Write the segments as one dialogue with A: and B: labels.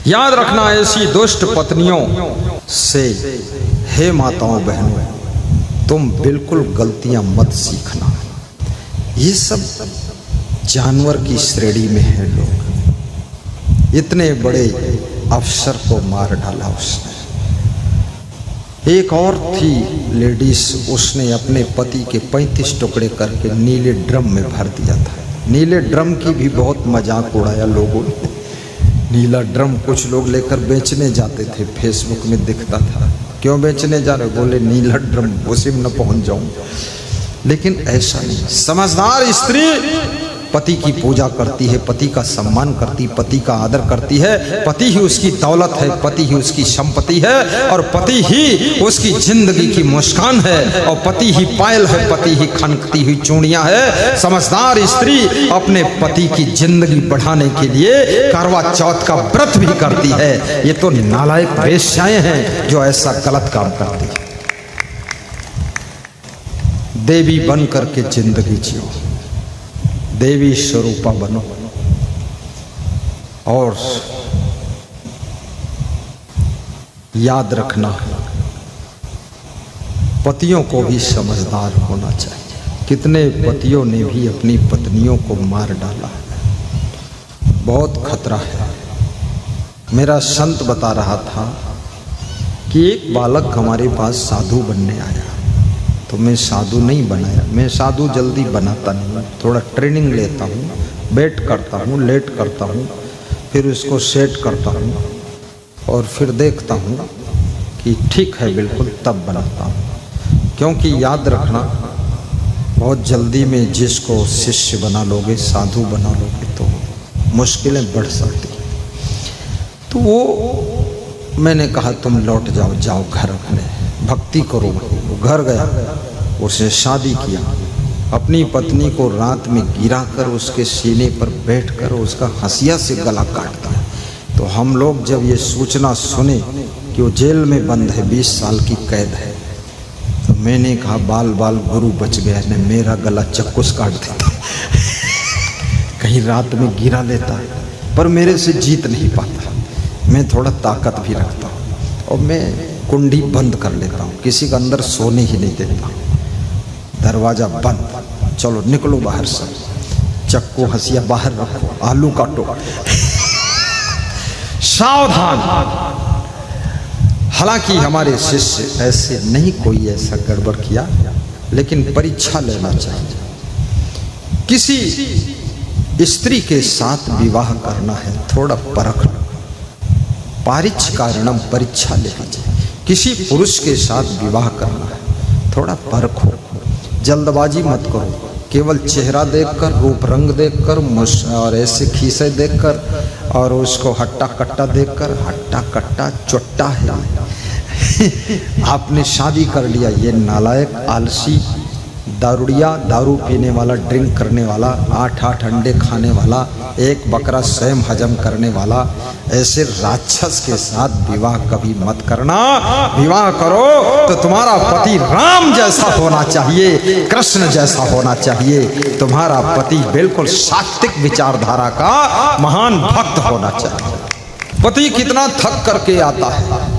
A: याद रखना ऐसी दुष्ट पत्नियों से हे माताओं बहनों तुम बिल्कुल गलतियां मत सीखना। ये सब जानवर की श्रेणी में है लोग। इतने बड़े अफसर को मार डाला उसने। एक और थी लेडीज, उसने अपने पति के 35 टुकड़े करके नीले ड्रम में भर दिया था। नीले ड्रम की भी बहुत मजाक उड़ाया लोगों ने। नीला ड्रम कुछ लोग लेकर बेचने जाते थे, फेसबुक में दिखता था, क्यों बेचने जा रहे? बोले नीला ड्रम, उसी में न पहुंच जाऊं। लेकिन ऐसा नहीं। समझदार स्त्री पति की पूजा करती है, पति का सम्मान करती, पति का आदर करती है। पति ही उसकी दौलत है, पति ही उसकी संपत्ति है, और पति ही उसकी जिंदगी की मुस्कान है, और पति ही पायल है, पति ही खनकती हुई चूड़ियां है। समझदार स्त्री अपने पति की जिंदगी बढ़ाने के लिए करवा चौथ का व्रत भी करती है। ये तो नालायक वेश्याएं हैं जो ऐसा गलत काम करती है। देवी बन करके जिंदगी जियो, देवी स्वरूपा बनो, और याद रखना पतियों को भी समझदार होना चाहिए। कितने पतियों ने भी अपनी पत्नियों को मार डाला, बहुत खतरा है। मेरा संत बता रहा था कि एक बालक हमारे पास साधु बनने आया, तो मैं साधु नहीं बनाया। मैं साधु जल्दी बनाता नहीं, थोड़ा ट्रेनिंग लेता हूँ, बैठ करता हूँ, लेट करता हूँ, फिर उसको सेट करता हूँ, और फिर देखता हूँ कि ठीक है बिल्कुल, तब बनाता हूँ। क्योंकि याद रखना बहुत जल्दी में जिसको शिष्य बना लोगे, साधु बना लोगे, तो मुश्किलें बढ़ सकती। तो वो मैंने कहा तुम लौट जाओ, जाओ घर अपने, भक्ति करो। वो घर गया, उसने शादी किया, अपनी पत्नी को रात में गिरा कर उसके सीने पर बैठकर उसका हंसिया से गला काटता है। तो हम लोग जब ये सूचना सुने कि वो जेल में बंद है, 20 साल की कैद है, तो मैंने कहा बाल बाल गुरु बच गया, ने मेरा गला चक्कूस काट देता। कहीं रात में गिरा लेता, पर मेरे से जीत नहीं पाता। मैं थोड़ा ताकत भी रखता हूँ, और मैं कुंडी बंद कर लेता हूँ, किसी का अंदर सोने ही नहीं देता। दरवाजा बंद, चलो निकलो बाहर से, चक्कू हंसिया बाहर रखो, आलू काटो। सावधान। हालांकि हमारे शिष्य ऐसे नहीं, कोई ऐसा गड़बड़ किया, लेकिन परीक्षा लेना चाहिए। किसी स्त्री के साथ विवाह करना है, थोड़ा परख लो, पारिच कारणम परीक्षा ले लीजिए। किसी पुरुष के साथ विवाह करना है, थोड़ा परखो, जल्दबाजी मत करो। केवल चेहरा देखकर, रूप रंग देखकर, और ऐसे खीसे देखकर, और उसको हट्टा कट्टा देखकर, हट्टा कट्टा चुट्टा है आपने शादी कर लिया, ये नालायक, आलसी, दारूडिया, दारू पीने वाला, ड्रिंक करने वाला, 8-8 अंडे खाने वाला, एक बकरा स्वयं हजम करने वाला, ऐसे राक्षस के साथ विवाह कभी मत करना। विवाह करो तो तुम्हारा पति राम जैसा होना चाहिए, कृष्ण जैसा होना चाहिए। तुम्हारा पति बिल्कुल सात्विक विचारधारा का महान भक्त होना चाहिए। पति कितना थक करके आता है,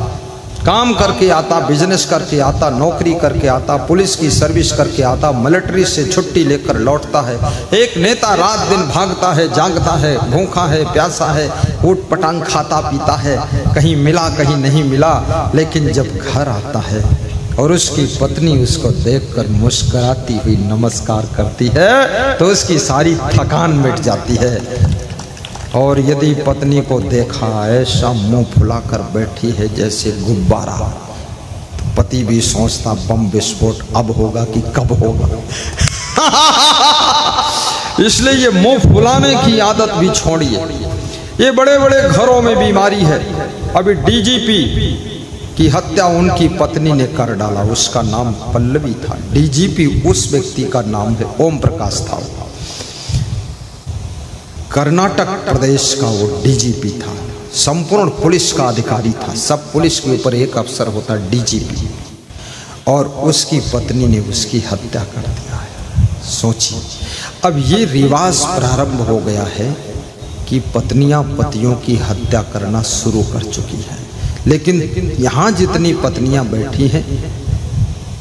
A: काम करके आता, बिजनेस करके आता, नौकरी करके आता, पुलिस की सर्विस करके आता, मिलिट्री से छुट्टी लेकर लौटता है। एक नेता रात दिन भागता है, जागता है, भूखा है, प्यासा है, ऊट पटांग खाता पीता है, कहीं मिला कहीं नहीं मिला, लेकिन जब घर आता है और उसकी पत्नी उसको देखकर मुस्कुराती हुई नमस्कार करती है, तो उसकी सारी थकान मिट जाती है। और यदि पत्नी को देखा ऐसा मुंह फुलाकर बैठी है जैसे गुब्बारा, तो पति भी सोचता बम विस्फोट अब होगा कि कब होगा। इसलिए ये मुंह फुलाने की आदत भी छोड़िए। ये बड़े बड़े घरों में बीमारी है। अभी डीजीपी की हत्या उनकी पत्नी ने कर डाला, उसका नाम पल्लवी था। डीजीपी उस व्यक्ति का नाम है, ओम प्रकाश था। कर्नाटक प्रदेश का वो डीजीपी था, संपूर्ण पुलिस का अधिकारी था। सब पुलिस के ऊपर एक अफसर होता डीजीपी, और उसकी पत्नी ने उसकी हत्या कर दिया है। सोचिए, अब ये रिवाज प्रारंभ हो गया है कि पत्नियां पतियों की हत्या करना शुरू कर चुकी हैं। लेकिन यहाँ जितनी पत्नियां बैठी हैं,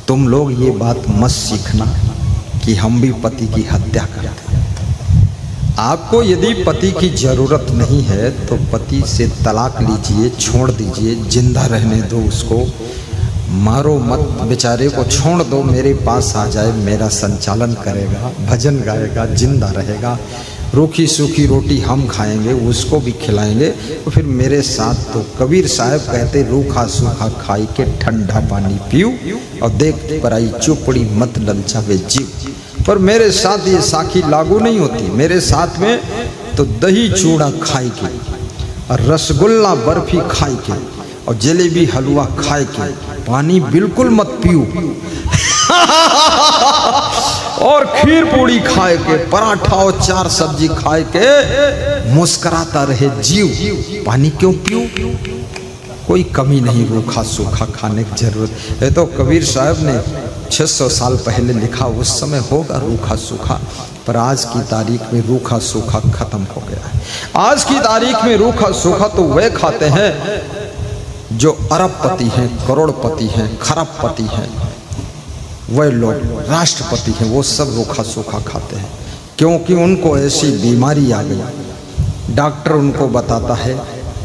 A: तुम लोग ये बात मत सीखना कि हम भी पति की हत्या करते हैं। आपको यदि पति की जरूरत नहीं है तो पति से तलाक लीजिए, छोड़ दीजिए, जिंदा रहने दो उसको, मारो मत, बेचारे को छोड़ दो, मेरे पास आ जाए, मेरा संचालन करेगा, भजन गाएगा, जिंदा रहेगा, रूखी सूखी रोटी हम खाएंगे, उसको भी खिलाएंगे, तो फिर मेरे साथ। तो कबीर साहब कहते रूखा सूखा खाई के ठंडा पानी पीऊ, और देख पराई चुपड़ी मत ललचावे जीव। पर मेरे साथ ये साखी लागू नहीं होती। मेरे साथ में तो दही चूड़ा खाई के, और रसगुल्ला बर्फी खाई के, और जलेबी हलवा खाए के, पानी बिल्कुल मत पियो और खीर पूड़ी खाए के, पराठा और 4 सब्जी खाए के मुस्कुराता रहे जीव। पानी क्यों पियो? कोई कमी नहीं रूखा सूखा खाने की जरूरत है। तो कबीर साहब ने 600 साल पहले लिखा, उस समय होगा रूखा सूखा, पर आज की तारीख में रूखा सूखा खत्म हो गया है। आज की तारीख में रूखा सूखा तो वे खाते हैं जो अरबपति हैं, करोड़पति हैं, खरबपति हैं, वह लोग राष्ट्रपति हैं, वो सब रूखा सूखा खाते हैं, क्योंकि उनको ऐसी बीमारी आ गई। डॉक्टर उनको बताता है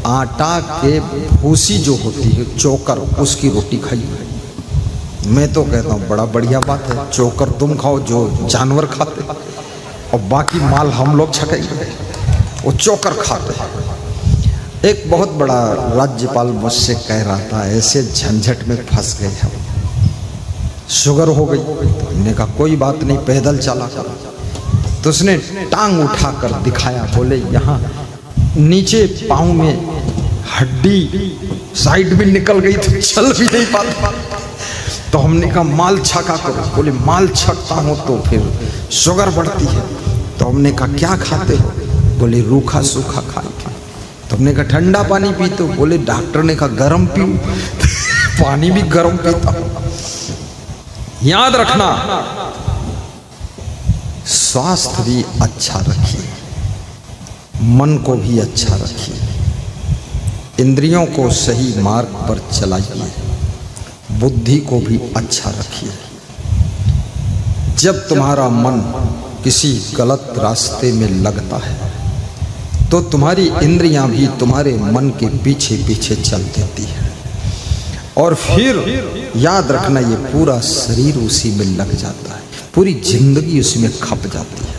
A: आटा के भूसी जो होती है, चोकर, उसकी रोटी खाइए। मैं तो कहता हूँ बड़ा बढ़िया बात है, चोकर तुम खाओ जो जानवर खाते, और बाकी माल हम लोग छकेंगे, वो चोकर खाते हैं। एक बहुत बड़ा राज्यपाल मुझसे कह रहा था, ऐसे झंझट में फंस गए हम, शुगर हो गई। तो हमने कहा कोई बात नहीं, पैदल चला कर। तो उसने टांग उठाकर दिखाया, बोले यहाँ नीचे पाँव में हड्डी साइड में निकल गई थी, चल भी नहीं पाता। तो हमने कहा माल छका करो। बोले माल छकता हूँ तो फिर शुगर बढ़ती है। तो हमने कहा क्या खाते हो? बोले रूखा सूखा खाए। तो हमने कहा ठंडा पानी पीते हो? बोले डॉक्टर ने कहा गर्म पीऊं। पानी भी गर्म पीता हूं। याद रखना, स्वास्थ्य भी अच्छा रखिए, मन को भी अच्छा रखिए, इंद्रियों को सही मार्ग पर चलाइए, बुद्धि को भी अच्छा रखिए। जब तुम्हारा मन किसी गलत रास्ते में लगता है तो तुम्हारी इंद्रियां भी तुम्हारे मन के पीछे पीछे चल देती है, और फिर याद रखना ये पूरा शरीर उसी में लग जाता है, पूरी जिंदगी उसी में खप जाती है।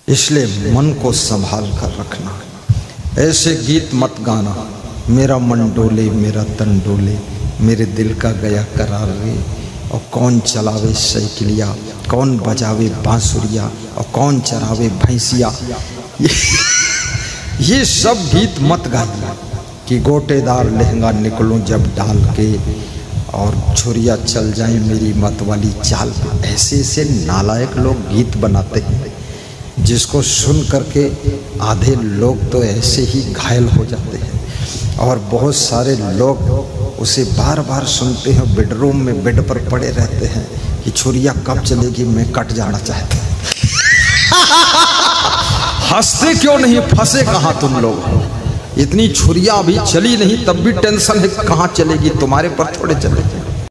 A: इसलिए मन को संभाल कर रखना। ऐसे गीत मत गाना, मेरा मन डोले मेरा तन डोले, मेरे दिल का गया करार रे, और कौन चलावे साइकिलिया, कौन बजावे बांसुरिया, और कौन चरावे भैंसिया। ये सब गीत मत गाइए कि गोटेदार लहंगा निकलूं जब डाल के, और छुरिया चल जाए मेरी मत वाली चाल। ऐसे ऐसे नालायक लोग गीत बनाते हैं जिसको सुन करके आधे लोग तो ऐसे ही घायल हो जाते हैं, और बहुत सारे लोग उसे बार बार सुनते हैं, बेडरूम में बेड पर पड़े रहते हैं कि छुरिया कब चलेगी, मैं कट जाना चाहता हूँ। हंसते क्यों नहीं? फंसे कहाँ तुम लोग? इतनी छुरिया अभी चली नहीं तब भी टेंशन है कहाँ चलेगी, तुम्हारे पर थोड़े चलेगी।